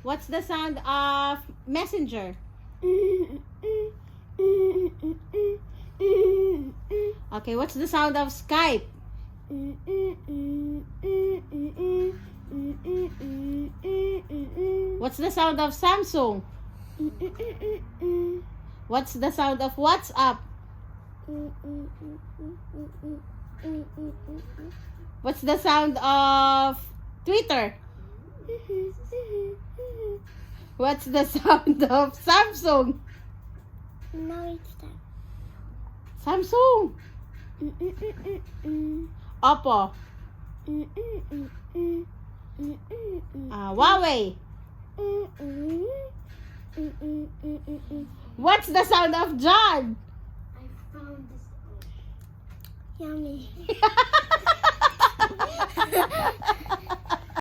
What's the sound of messenger? Okay, what's the sound of Skype? What's the sound of Samsung? What's the sound of WhatsApp? What's the sound of Twitter? What's the sound of Samsung? No, it's that. Samsung. Oppo. Huawei. What's the sound of John? I found this. Yummy.